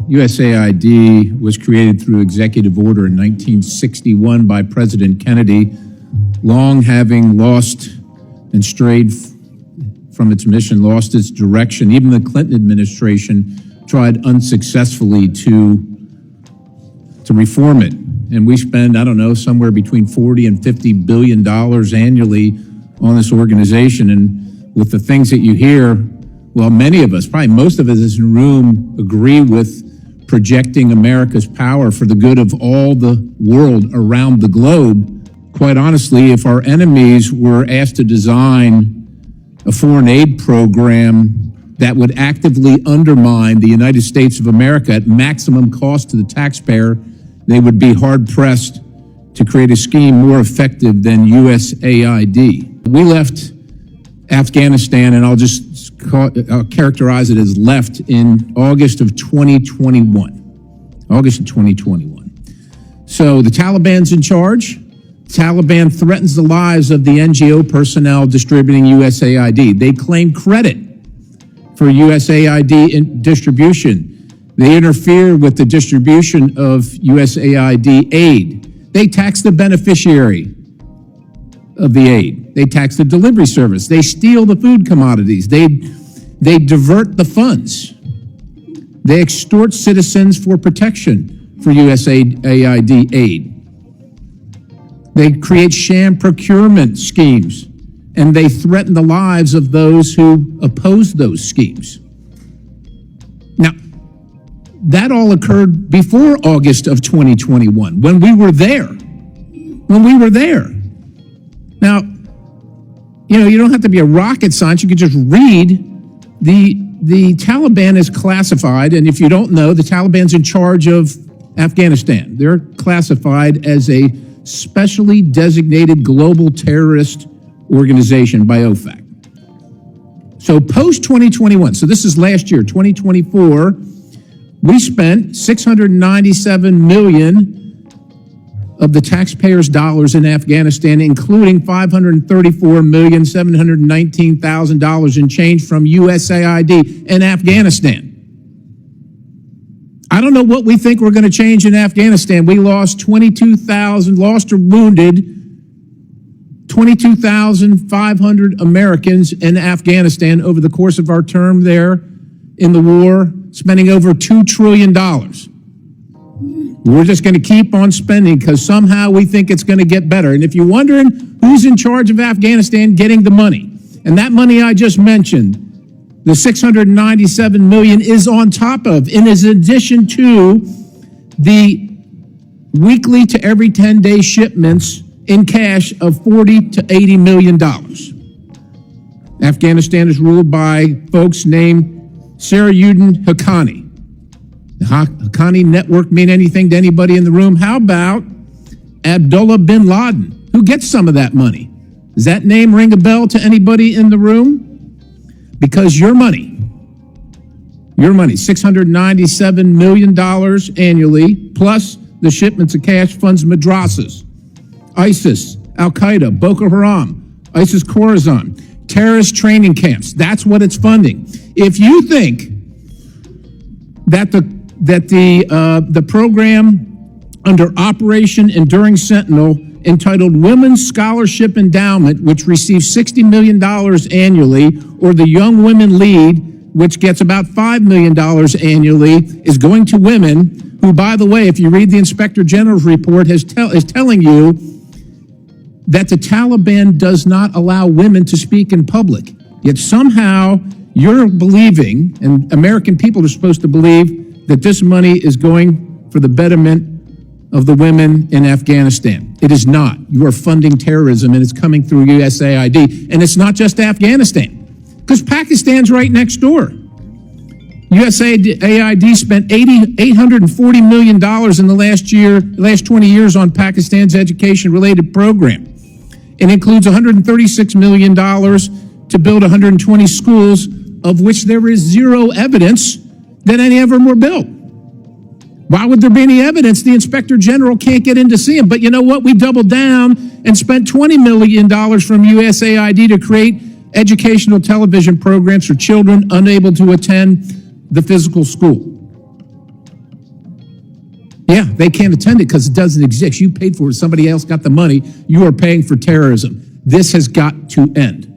USAID was created through executive order in 1961 by President Kennedy, long having lost and strayed from its mission, lost its direction. Even the Clinton administration tried unsuccessfully to reform it. And we spend, I don't know, somewhere between $40 and $50 billion annually on this organization. And with the things that you hear, well, many of us, probably most of us in the room, agree with projecting America's power for the good of all the world around the globe. Quite honestly, if our enemies were asked to design a foreign aid program that would actively undermine the United States of America at maximum cost to the taxpayer, they would be hard-pressed to create a scheme more effective than USAID. We left Afghanistan, and I'll characterize it as left in August of 2021. August of 2021. So the Taliban's in charge. The Taliban threatens the lives of the NGO personnel distributing USAID. They claim credit for USAID distribution. They interfere with the distribution of USAID aid. They tax the beneficiary of the aid. They tax the delivery service. They steal the food commodities. They divert the funds. They extort citizens for protection for USAID aid. They create sham procurement schemes, and they threaten the lives of those who oppose those schemes. Now, that all occurred before August of 2021, when we were there. Now, you don't have to be a rocket scientist. You could just read the Taliban is classified, and if you don't know, the Taliban's in charge of Afghanistan. They're classified as a specially designated global terrorist organization by OFAC. So post-2021, so this is last year, 2024, we spent $697 million of the taxpayers' dollars in Afghanistan, including $534,719,000 in change from USAID in Afghanistan. I don't know what we think we're going to change in Afghanistan. We lost 22,000, lost or wounded 22,500 Americans in Afghanistan over the course of our term there in the war, spending over $2 trillion. We're just going to keep on spending because somehow we think it's going to get better. And if you're wondering who's in charge of Afghanistan getting the money, and that money I just mentioned, the $697 million is on top of, and is in addition to the weekly to every 10-day shipments in cash of $40 to $80 million. Afghanistan is ruled by folks named Sarajuddin Haqqani. The Haqqani network mean anything to anybody in the room? How about Abdullah bin Laden? Who gets some of that money? Does that name ring a bell to anybody in the room? Because your money, $697 million annually, plus the shipments of cash funds madrasas, ISIS, Al-Qaeda, Boko Haram, ISIS Khorasan, terrorist training camps. That's what it's funding. If you think that the program under Operation Enduring Sentinel, entitled Women's Scholarship Endowment, which receives $60 million annually, or the Young Women Lead, which gets about $5 million annually, is going to women who, by the way, if you read the Inspector General's report, is telling you that the Taliban does not allow women to speak in public. Yet somehow you're believing, and American people are supposed to believe, that this money is going for the betterment of the women in Afghanistan. It is not. You are funding terrorism, and it's coming through USAID. And it's not just Afghanistan, because Pakistan's right next door. USAID spent $840 million in the last 20 years on Pakistan's education-related program. It includes $136 million to build 120 schools, of which there is zero evidence that any of them were built. Why would there be any evidence? The Inspector General can't get in to see them. But you know what? We doubled down and spent $20 million from USAID to create educational television programs for children unable to attend the physical school. Yeah, they can't attend it because it doesn't exist. You paid for it. Somebody else got the money. You are paying for terrorism. This has got to end.